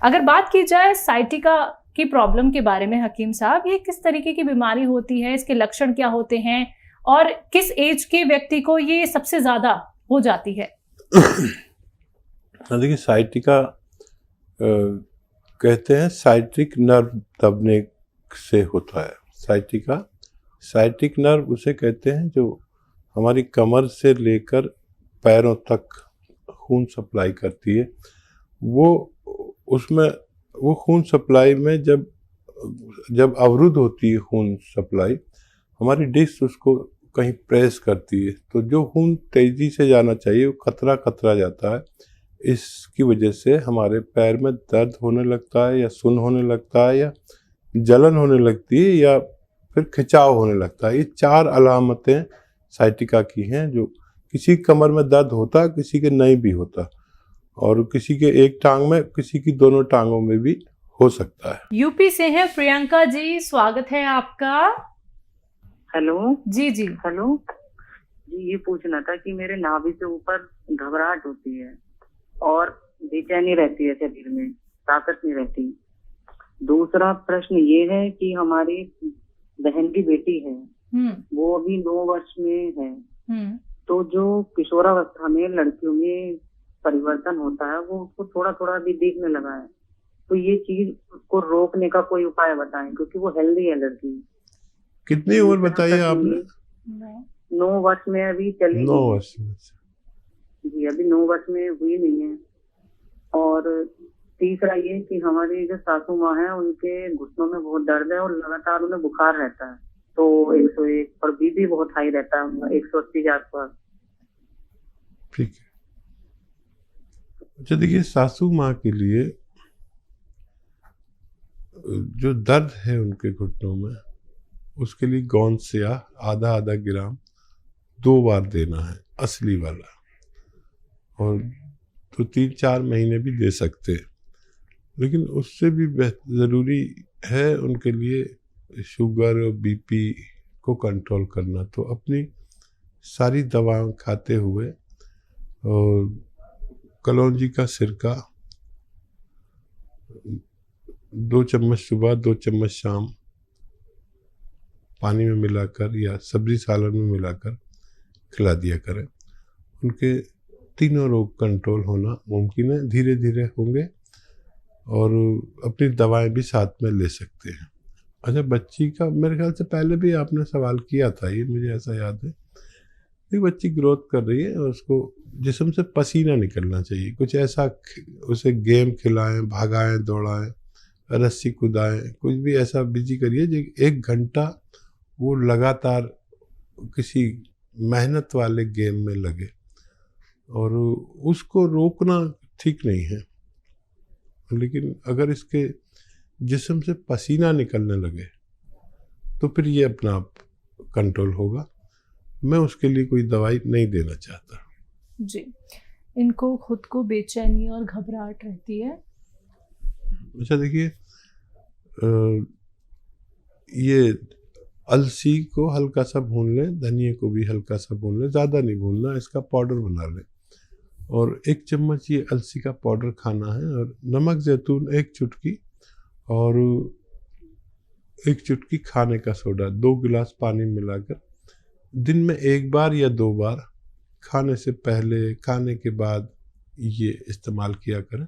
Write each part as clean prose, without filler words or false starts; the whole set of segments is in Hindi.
अगर बात की जाए साइटिका की प्रॉब्लम के बारे में हकीम साहब, ये किस तरीके की बीमारी होती है, इसके लक्षण क्या होते हैं और किस एज के व्यक्ति को ये सबसे ज्यादा हो जाती है? देखिए, साइटिका कहते हैं साइट्रिक नर्व दबने से होता है। साइटिक नर्व उसे कहते हैं जो हमारी कमर से लेकर पैरों तक खून सप्लाई करती है। वो खून सप्लाई में जब अवरुद्ध होती है खून सप्लाई, हमारी डिस्क उसको कहीं प्रेस करती है, तो जो खून तेजी से जाना चाहिए वो कतरा जाता है। इसकी वजह से हमारे पैर में दर्द होने लगता है, या सुन्न होने लगता है, या जलन होने लगती है, या फिर खिंचाव होने लगता है। ये 4 अलामतें साइटिका की हैं, जो किसी कमर में दर्द होता है, किसी के नहीं भी होता, और किसी के एक टांग में, किसी की दोनों टांगों में भी हो सकता है। यूपी से है प्रियंका जी, स्वागत है आपका। हेलो जी जी। हेलो जी, ये पूछना था कि मेरे नाभि से ऊपर घबराहट होती है और बेचैनी रहती है, शरीर में ताकत नहीं रहती। दूसरा प्रश्न ये है कि हमारी बहन की बेटी है, वो अभी 9 वर्ष में है, तो जो किशोरावस्था में लड़कियों में परिवर्तन होता है वो उसको थोड़ा थोड़ा भी दिखने लगा है, तो ये चीज को रोकने का कोई उपाय बताएं, क्योंकि वो हेल्दी है लड़की। कितनी उम्र बताइए आपने? 9 वर्ष में अभी चली 9 वर्ष में जी, अभी 9 वर्ष में हुई नहीं है। और तीसरा ये कि हमारी जो सासू माँ है उनके घुटनों में बहुत दर्द है और लगातार उन्हें बुखार रहता है, तो 101 और बीपी बहुत हाई रहता है उनका, 180 के आसपास। ठीक है। अच्छा, देखिए, सासू माँ के लिए जो दर्द है उनके घुटनों में, उसके लिए गोंद सिया आधा ग्राम 2 बार देना है, असली वाला, और तो 3-4 महीने भी दे सकते हैं। लेकिन उससे भी ज़रूरी है उनके लिए शुगर और बीपी को कंट्रोल करना। तो अपनी सारी दवाएं खाते हुए और कलौंजी का सिरका 2 चम्मच सुबह, 2 चम्मच शाम पानी में मिलाकर या सब्जी सालन में मिलाकर खिला दिया करें। उनके तीनों रोग कंट्रोल होना मुमकिन है, धीरे धीरे होंगे, और अपनी दवाएं भी साथ में ले सकते हैं। अच्छा, बच्ची का मेरे ख्याल से पहले भी आपने सवाल किया था, ये मुझे ऐसा याद है। एक बच्ची ग्रोथ कर रही है और उसको जिस्म से पसीना निकलना चाहिए। कुछ ऐसा उसे गेम खिलाएं, भागाएं, दौड़ाएं, रस्सी कुदाएं, कुछ भी ऐसा बिजी करिए जो 1 घंटा वो लगातार किसी मेहनत वाले गेम में लगे। और उसको रोकना ठीक नहीं है, लेकिन अगर इसके जिस्म से पसीना निकलने लगे तो फिर ये अपना आप कंट्रोल होगा। मैं उसके लिए कोई दवाई नहीं देना चाहता जी। इनको खुद को बेचैनी और घबराहट रहती है। अच्छा, देखिए, ये अलसी को हल्का सा भून लें, धनिया को भी हल्का सा भून लें, ज़्यादा नहीं भूनना, इसका पाउडर बना लें, और 1 चम्मच ये अलसी का पाउडर खाना है, और नमक जैतून 1 चुटकी, और 1 चुटकी खाने का सोडा 2 गिलास पानी मिलाकर दिन में 1 बार या 2 बार, खाने से पहले, खाने के बाद ये इस्तेमाल किया करें।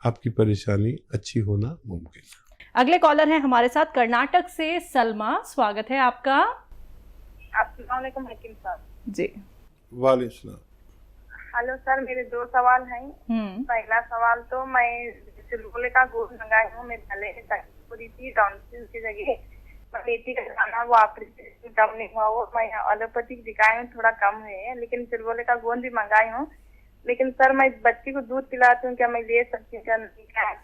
आपकी परेशानी अच्छी होना मुमकिन है। अगले कॉलर हैं हमारे साथ कर्नाटक से सलमा, स्वागत है आपका। अस्सलाम वालेकुम हकीम साहब जी। वालेकुम सलाम। हेलो सर, मेरे 2 सवाल हैं। पहला सवाल तो मैं चिलगोले का गोश्त मंगाई हूँ, मेरे गले में तकलीफ हो रही थी, टॉन्सिल की जगह मैं मेथी का खाना वो ऑपरेशन कम नहीं हुआ, वो मैं एलोपैथिक दिखाई हूँ, थोड़ा कम है, लेकिन चिलगोले का गोंद भी मंगाई हूँ। लेकिन सर, मैं बच्ची को दूध पिलाती हूँ, क्या मैं ले सकती हूँ? क्या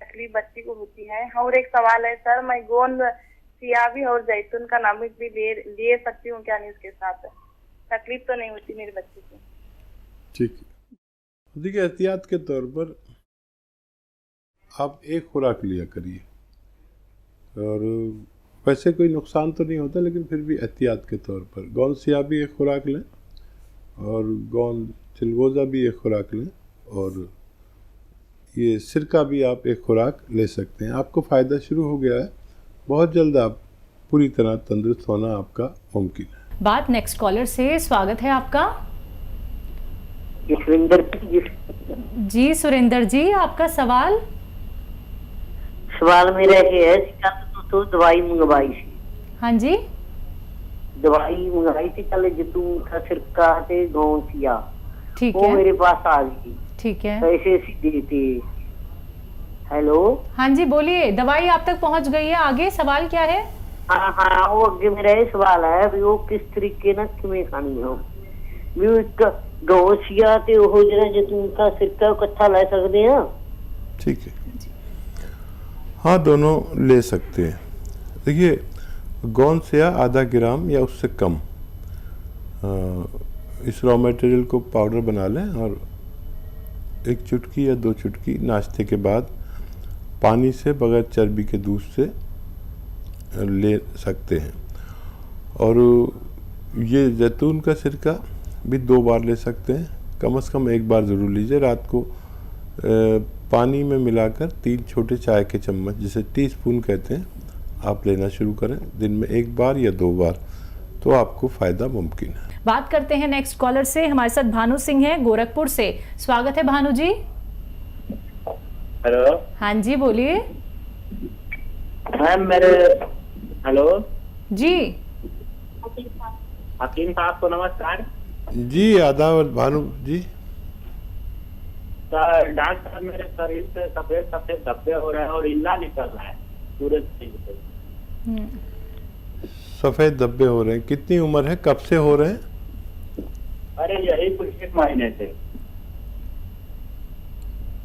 तकलीफ बच्ची को होती है? और एक सवाल है सर, मैं गोंद सियावी और जैतून का नमक भी ले सकती हूँ क्या? नहीं, उसके साथ तकलीफ तो नहीं होती मेरी बच्ची को? ठीक है। देखिए, एहतियात के तौर पर आप 1 खुराक लिया करिए, और वैसे कोई नुकसान तो नहीं होता, लेकिन फिर भी एहतियात के तौर पर गोंद सियावी 1 खुराक लें, और गोंद चिलगोज़ा भी 1 खुराक लें, और ये सिरका भी आप एक खुराक ले सकते हैं। आपको फ़ायदा शुरू हो गया है, बहुत जल्द आप पूरी तरह तंदुरुस्त होना आपका मुमकिन है। बात नेक्स्ट कॉलर से, स्वागत है आपका। सुरेंद्र जी सुरेंद्र जी, आपका सवाल। सवाल मेरा ये है तो दवाई मंगवाई थी। हाँ जी, दवाई मंगवाई थी कल, जैतून का सिरका ते गौसिया, ठीक वो है, मेरे पास आ गई, ठीक है। पैसे सीधे थे। हेलो, हाँ जी बोलिए, दवाई आप तक पहुंच गई है, आगे सवाल क्या है? हाँ वो अगे मेरा ये सवाल है भी वो किस तरीके ना किमें खानी हो, भी वो एक गौसिया ते वो जरा जैतून का सिरका इकट्ठा ले सकते हैं? ठीक है, हाँ दोनों ले सकते हैं। देखिए, गौनसिया आधा ग्राम या उससे कम इस रॉ मटेरियल को पाउडर बना लें और 1 चुटकी या 2 चुटकी नाश्ते के बाद पानी से बगैर चर्बी के दूध से ले सकते हैं। और ये जैतून का सिरका भी 2 बार ले सकते हैं, कम से कम 1 बार ज़रूर लीजिए। रात को पानी में मिलाकर 3 छोटे चाय के चम्मच, जिसे टीस्पून कहते हैं, आप लेना शुरू करें दिन में 1 बार या 2 बार, तो आपको फ़ायदा मुमकिन है। बात करते हैं नेक्स्ट कॉलर से। हमारे साथ भानु सिंह है गोरखपुर से। स्वागत है भानु जी। हेलो, हाँ जी बोलिए। मैम मेरे, हेलो जी हकीम साहब को नमस्कार। जी आदाब भानु जी। डॉक्टर साहब, मेरे शरीर से सफेद सफेद धब्बे हो रहे हैं और इल्ला निकल रहा है सूरज से। सफ़ेद धब्बे हो रहे हैं, कितनी उम्र है, कब से हो रहे हैं? अरे यही कुछ 1 महीने से।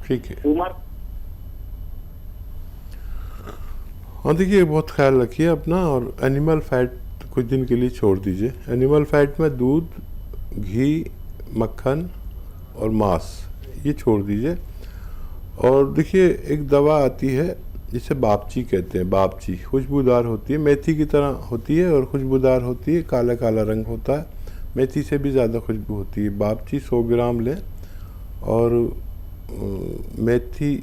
ठीक है, उम्र हाँ देखिए बहुत ख्याल रखिए अपना, और एनिमल फैट कुछ दिन के लिए छोड़ दीजिए। एनिमल फैट में दूध, घी, मक्खन और मांस, ये छोड़ दीजिए। और देखिए एक दवा आती है जिसे बापची कहते हैं, बापची खुशबूदार होती है, मेथी की तरह होती है और खुशबूदार होती है, काला काला रंग होता है, मेथी से भी ज़्यादा खुशबू होती है। बापची 100 ग्राम लें और मेथी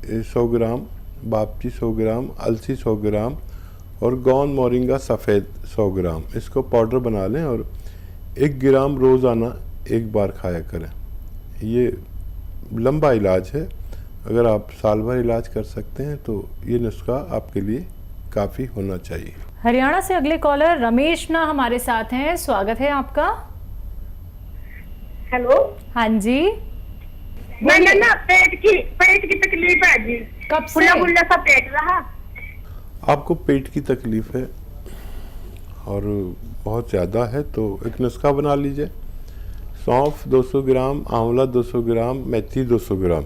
100 ग्राम, बापची 100 ग्राम, अलसी 100 ग्राम और गौन मोरिंगा सफ़ेद 100 ग्राम, इसको पाउडर बना लें और 1 ग्राम रोज़ाना 1 बार खाया करें। ये लंबा इलाज है, अगर आप साल भर इलाज कर सकते हैं तो ये नुस्खा आपके लिए काफ़ी होना चाहिए। हरियाणा से अगले कॉलर रमेश ना हमारे साथ हैं। स्वागत है आपका। हेलो, हाँ जी, मैंने ना पेट की तकलीफ है जी। कब से? फुल्ला फुल्ला सा पेट रहा। आपको पेट की तकलीफ है और बहुत ज़्यादा है तो एक नुस्खा बना लीजिए। सौंफ 200 ग्राम, आंवला 200 ग्राम, मेथी 200 ग्राम।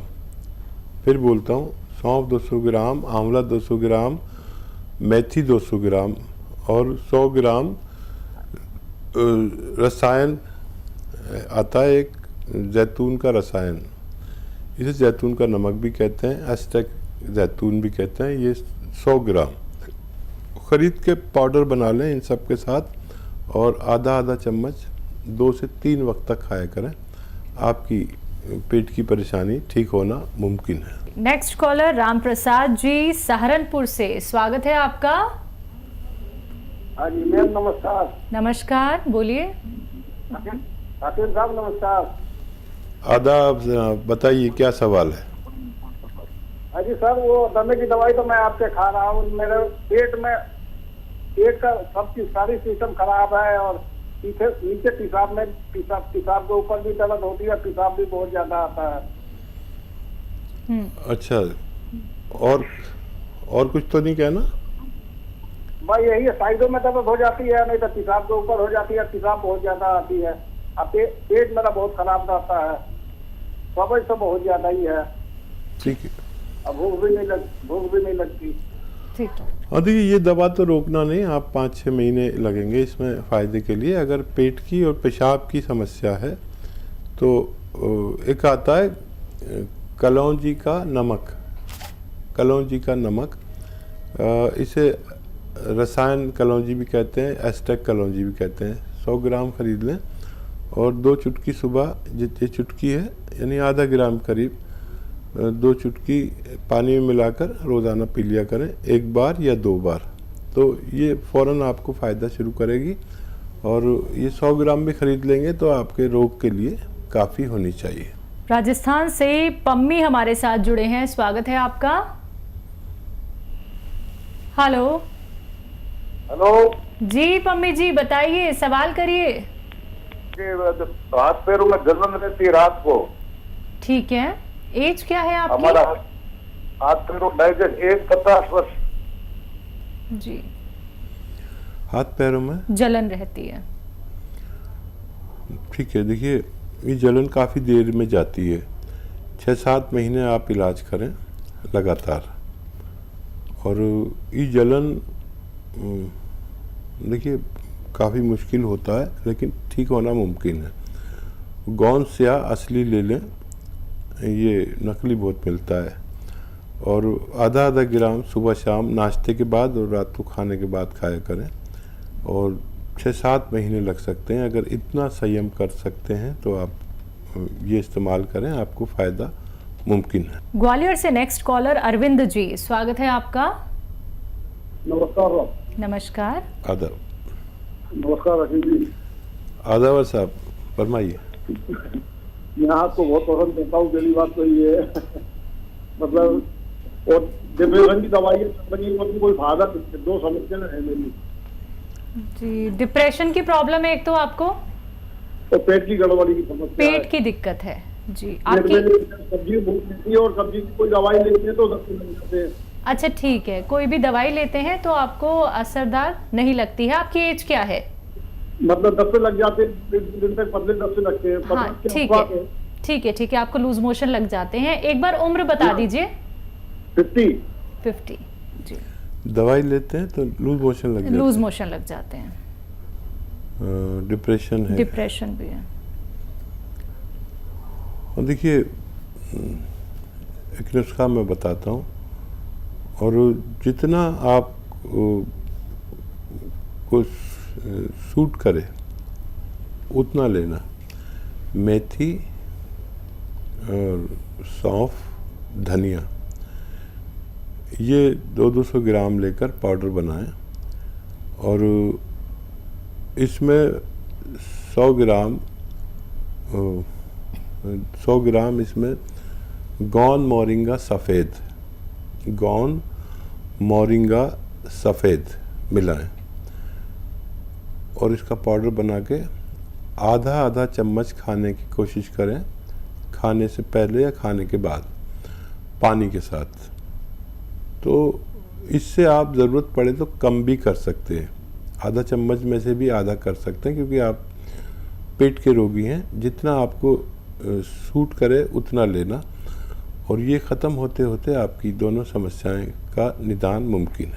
फिर बोलता हूँ, सौंफ 200 ग्राम, आंवला 200 ग्राम, मेथी 200 ग्राम और 100 ग्राम रसायन आता है एक जैतून का रसायन, इसे जैतून का नमक भी कहते हैं, एस्टेक जैतून भी कहते हैं। ये 100 ग्राम ख़रीद के पाउडर बना लें इन सब के साथ और आधा आधा चम्मच 2 से 3 वक्त तक खाया करें। आपकी पेट की परेशानी ठीक होना मुमकिन है। नेक्स्ट कॉलर राम प्रसाद जी सहारनपुर से। स्वागत है आपका। हाँ जी मैम, नमस्कार। नमस्कार, बोलिए। हाकिम साहब नमस्कार। आदाब जनाब, बताइए क्या सवाल है? अजी सर, वो दमे की दवाई तो मैं आपसे खा रहा हूँ, मेरे पेट का सब चीज सारी सिस्टम खराब है और नीचे पेशाब के ऊपर भी दर्द होती है, पेशाब भी बहुत ज्यादा आता है। अच्छा, और कुछ तो नहीं कहना? भाई यही है, साइडों में दर्द हो जाती है, नहीं तो पेशाब के ऊपर हो जाती है, पेशाब बहुत ज्यादा आती है। अब पेट मेरा बहुत खराब रहता है, समझ तो बहुत ज्यादा ही है। ठीक है, अब भूख भी नहीं लगती। ठीक है। और देखिए ये दवा तो रोकना नहीं, आप 5-6 महीने लगेंगे इसमें फ़ायदे के लिए। अगर पेट की और पेशाब की समस्या है तो एक आता है कलौंजी का नमक, कलौंजी का नमक, इसे रसायन कलौंजी भी कहते हैं, एस्टेक कलौंजी भी कहते हैं। 100 ग्राम खरीद लें और 2 चुटकी सुबह, जितनी चुटकी है यानी आधा ग्राम करीब, 2 चुटकी पानी में मिलाकर रोज़ाना पी लिया करें, 1 बार या 2 बार। तो ये फ़ौरन आपको फ़ायदा शुरू करेगी। और ये 100 ग्राम भी खरीद लेंगे तो आपके रोग के लिए काफ़ी होनी चाहिए। राजस्थान से पम्मी हमारे साथ जुड़े हैं, स्वागत है आपका। हेलो। हेलो जी पम्मी जी, बताइए, सवाल करिए। हाथ पैरों में जलन रहती है रात को। ठीक है, एज क्या है आपकी? हमारा हाथ पैरों डाइजेस्ट एज 50 वर्ष। जी, हाथ पैरों में जलन रहती है। ठीक है, देखिए ये जलन काफ़ी देर में जाती है। 6-7 महीने आप इलाज करें लगातार। और ये जलन देखिए काफ़ी मुश्किल होता है, लेकिन ठीक होना मुमकिन है। गोंद या असली ले लें, ये नकली बहुत मिलता है। और आधा ग्राम सुबह शाम नाश्ते के बाद और रात को खाने के बाद खाया करें। और 6-7 महीने लग सकते हैं। अगर इतना संयम कर सकते हैं तो आप ये इस्तेमाल करें, आपको फ़ायदा मुमकिन है। ग्वालियर से नेक्स्ट कॉलर अरविंद जी, स्वागत है आपका। नमस्कार। नमस्कार। आदाब। नमस्कार रशीद जी। आदाब साहब, फरमाइए। यहाँ तो बहुत पसंद करता हूँ, पहली बात तो ये है मतलब, और डिप्रेशन की दवाई बनी कोई फायदा, 2 समस्या है मेरी जी। डिप्रेशन की प्रॉब्लम है एक तो आपको, तो पेट की गड़बड़ी की समस्या, पेट की दिक्कत है जी आपकी। सब्जी भूख लगती है और सब्जी की कोई दवाई लेते हैं तो दस्त लग जाते हैं। अच्छा ठीक है, कोई भी दवाई लेते हैं तो आपको असरदार नहीं लगती है। आपकी एज क्या है? मतलब दस्त लग जाते हैं, दिन तक पतले दस्त लगते हैं। हाँ ठीक है, ठीक है, ठीक है, आपको लूज मोशन लग जाते हैं। एक बार उम्र बता दीजिए। 50 जी। दवाई लेते हैं तो लूज मोशन लग जाते हैं। डिप्रेशन है, डिप्रेशन भी है। और देखिए एक नुस्खा मैं बताता हूँ, और जितना आप को सूट करे उतना लेना। मेथी और सौंफ, धनिया, ये 200 ग्राम लेकर पाउडर बनाएं। और इसमें 100 ग्राम इसमें गौन मोरिंगा सफ़ेद मिलाएं। और इसका पाउडर बना के आधा चम्मच खाने की कोशिश करें, खाने से पहले या खाने के बाद, पानी के साथ। तो इससे आप ज़रूरत पड़े तो कम भी कर सकते हैं, आधा चम्मच में से भी आधा कर सकते हैं, क्योंकि आप पेट के रोगी हैं। जितना आपको सूट करे उतना लेना, और ये ख़त्म होते होते आपकी दोनों समस्याएं का निदान मुमकिन है।